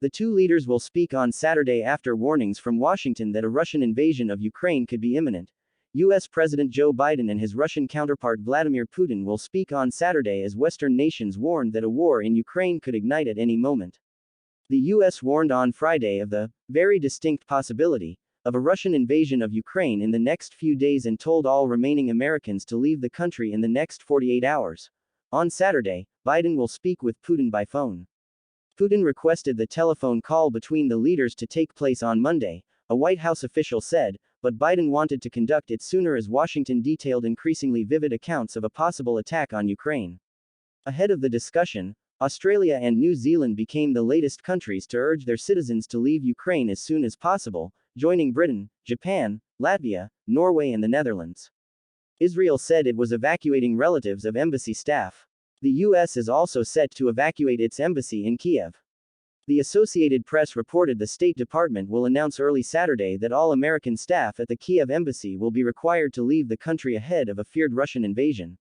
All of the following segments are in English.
The two leaders will speak on Saturday after warnings from Washington that a Russian invasion of Ukraine could be imminent. U.S. President Joe Biden and his Russian counterpart Vladimir Putin will speak on Saturday as Western nations warned that a war in Ukraine could ignite at any moment. The U.S. warned on Friday of the very distinct possibility of a Russian invasion of Ukraine in the next few days and told all remaining Americans to leave the country in the next 48 hours. On Saturday, Biden will speak with Putin by phone. Putin requested the telephone call between the leaders to take place on Monday, a White House official said, but Biden wanted to conduct it sooner as Washington detailed increasingly vivid accounts of a possible attack on Ukraine. Ahead of the discussion, Australia and New Zealand became the latest countries to urge their citizens to leave Ukraine as soon as possible, joining Britain, Japan, Latvia, Norway and the Netherlands. Israel said it was evacuating relatives of embassy staff. The U.S. is also set to evacuate its embassy in Kiev. The Associated Press reported the State Department will announce early Saturday that all American staff at the Kiev embassy will be required to leave the country ahead of a feared Russian invasion.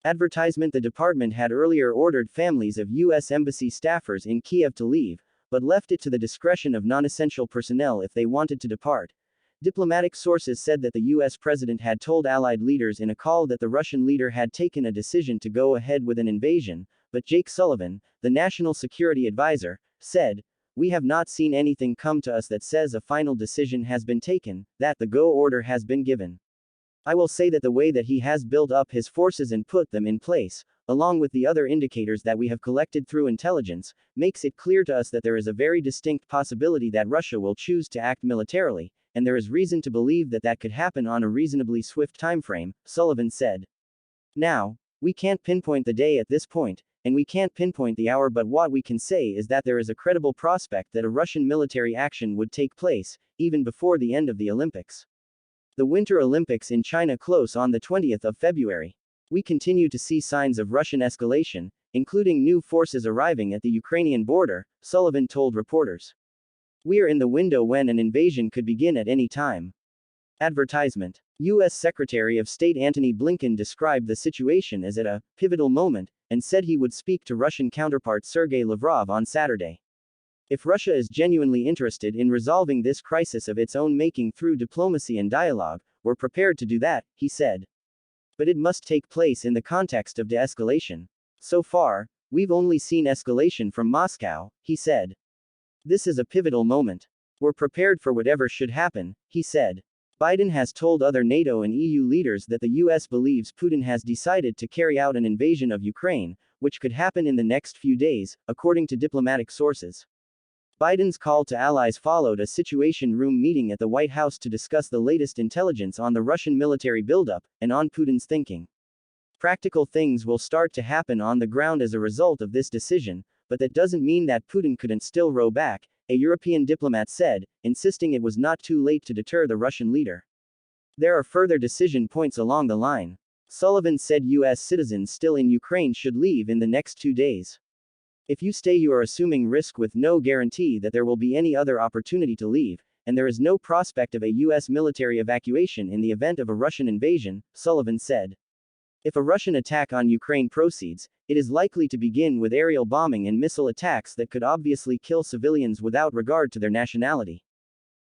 Advertisement: the department had earlier ordered families of U.S. embassy staffers in Kiev to leave, but left it to the discretion of non-essential personnel if they wanted to depart. Diplomatic sources said that the U.S. president had told allied leaders in a call that the Russian leader had taken a decision to go ahead with an invasion, but Jake Sullivan, the national security advisor, said, "We have not seen anything come to us that says a final decision has been taken, that the go order has been given. I will say that the way that he has built up his forces and put them in place, along with the other indicators that we have collected through intelligence, makes it clear to us that there is a very distinct possibility that Russia will choose to act militarily, and there is reason to believe that that could happen on a reasonably swift timeframe," Sullivan said. "Now, we can't pinpoint the day at this point, and we can't pinpoint the hour, but what we can say is that there is a credible prospect that a Russian military action would take place, even before the end of the Olympics. The Winter Olympics in China close on the 20th of February. We continue to see signs of Russian escalation, including new forces arriving at the Ukrainian border," Sullivan told reporters. "We are in the window when an invasion could begin at any time." Advertisement. U.S. Secretary of State Antony Blinken described the situation as at a pivotal moment, and said he would speak to Russian counterpart Sergei Lavrov on Saturday. "If Russia is genuinely interested in resolving this crisis of its own making through diplomacy and dialogue, we're prepared to do that," he said. "But it must take place in the context of de-escalation. So far, we've only seen escalation from Moscow," he said. "This is a pivotal moment. We're prepared for whatever should happen," he said. Biden has told other NATO and EU leaders that the U.S. believes Putin has decided to carry out an invasion of Ukraine, which could happen in the next few days, according to diplomatic sources. Biden's call to allies followed a Situation Room meeting at the White House to discuss the latest intelligence on the Russian military buildup, and on Putin's thinking. "Practical things will start to happen on the ground as a result of this decision, but that doesn't mean that Putin couldn't still row back," a European diplomat said, insisting it was not too late to deter the Russian leader. "There are further decision points along the line." Sullivan said U.S. citizens still in Ukraine should leave in the next 2 days. "If you stay, you are assuming risk with no guarantee that there will be any other opportunity to leave, and there is no prospect of a U.S. military evacuation in the event of a Russian invasion," Sullivan said. "If a Russian attack on Ukraine proceeds, it is likely to begin with aerial bombing and missile attacks that could obviously kill civilians without regard to their nationality.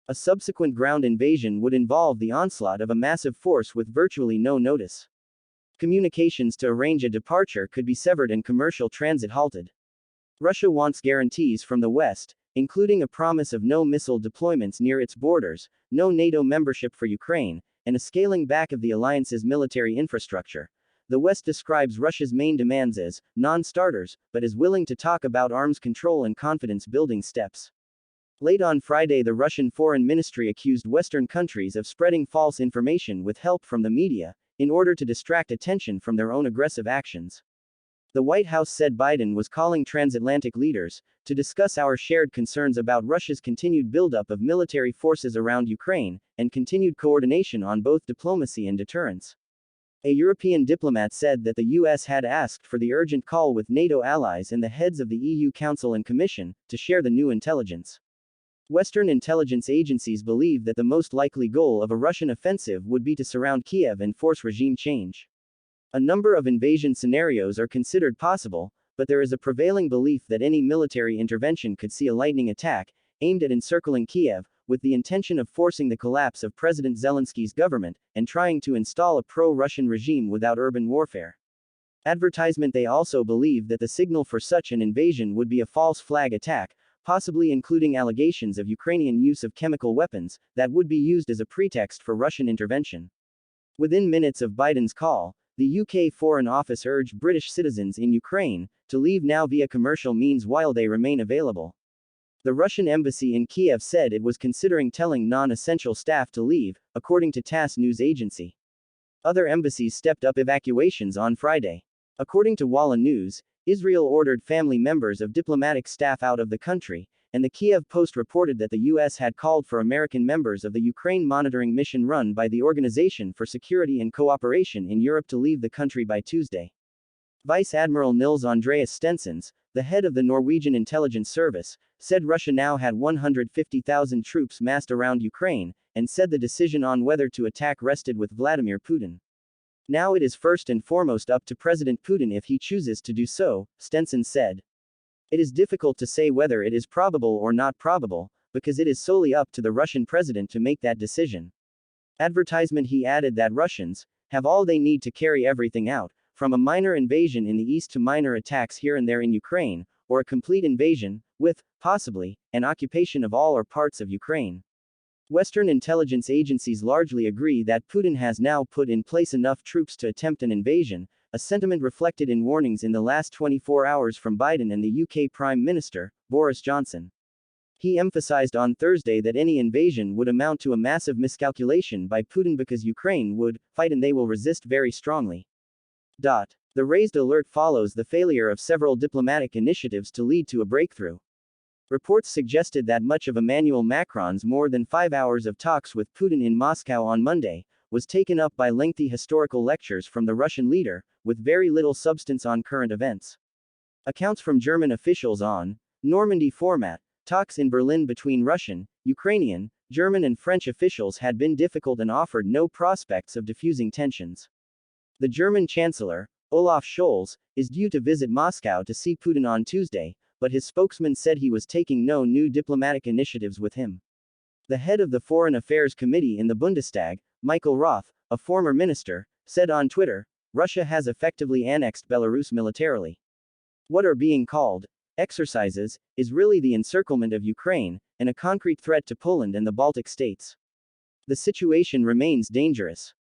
A subsequent ground invasion would involve the onslaught of a massive force with virtually no notice. Communications to arrange a departure could be severed and commercial transit halted. Russia wants guarantees from the West, including a promise of no missile deployments near its borders, no NATO membership for Ukraine, and a scaling back of the alliance's military infrastructure. The West describes Russia's main demands as non-starters, but is willing to talk about arms control and confidence-building steps." Late on Friday, the Russian Foreign Ministry accused Western countries of spreading false information with help from the media, in order to distract attention from their own aggressive actions. The White House said Biden was calling transatlantic leaders to discuss our shared concerns about Russia's continued buildup of military forces around Ukraine, and continued coordination on both diplomacy and deterrence. A European diplomat said that the U.S. had asked for the urgent call with NATO allies and the heads of the EU Council and Commission to share the new intelligence. Western intelligence agencies believe that the most likely goal of a Russian offensive would be to surround Kiev and force regime change. A number of invasion scenarios are considered possible, but there is a prevailing belief that any military intervention could see a lightning attack, aimed at encircling Kiev, with the intention of forcing the collapse of President Zelensky's government, and trying to install a pro-Russian regime without urban warfare. Advertisement. They also believe that the signal for such an invasion would be a false flag attack, possibly including allegations of Ukrainian use of chemical weapons, that would be used as a pretext for Russian intervention. Within minutes of Biden's call, the UK Foreign Office urged British citizens in Ukraine to leave now via commercial means while they remain available. The Russian embassy in Kiev said it was considering telling non-essential staff to leave, according to TASS news agency. Other embassies stepped up evacuations on Friday. According to Walla News, Israel ordered family members of diplomatic staff out of the country, and the Kiev Post reported that the U.S. had called for American members of the Ukraine monitoring mission run by the Organization for Security and Cooperation in Europe to leave the country by Tuesday. Vice Admiral Nils Andreas Stensons, the head of the Norwegian intelligence service, said Russia now had 150,000 troops massed around Ukraine, and said the decision on whether to attack rested with Vladimir Putin. Now it is first and foremost up to President Putin if he chooses to do so, Stensons said. It is difficult to say whether it is probable or not probable, because it is solely up to the Russian president to make that decision. Advertisement. He added that Russians have all they need to carry everything out, from a minor invasion in the east to minor attacks here and there in Ukraine, or a complete invasion, with, possibly, an occupation of all or parts of Ukraine. Western intelligence agencies largely agree that Putin has now put in place enough troops to attempt an invasion, a sentiment reflected in warnings in the last 24 hours from Biden and the UK Prime Minister, Boris Johnson. He emphasized on Thursday that any invasion would amount to a massive miscalculation by Putin because Ukraine would fight and they will resist very strongly. The raised alert follows the failure of several diplomatic initiatives to lead to a breakthrough. Reports suggested that much of Emmanuel Macron's more than 5 hours of talks with Putin in Moscow on Monday was taken up by lengthy historical lectures from the Russian leader, with very little substance on current events. Accounts from German officials on Normandy format talks in Berlin between Russian, Ukrainian, German and French officials had been difficult and offered no prospects of diffusing tensions. The German Chancellor, Olaf Scholz, is due to visit Moscow to see Putin on Tuesday, but his spokesman said he was taking no new diplomatic initiatives with him. The head of the Foreign Affairs Committee in the Bundestag, Michael Roth, a former minister, said on Twitter, Russia has effectively annexed Belarus militarily. What are being called exercises is really the encirclement of Ukraine, and a concrete threat to Poland and the Baltic states. The situation remains dangerous.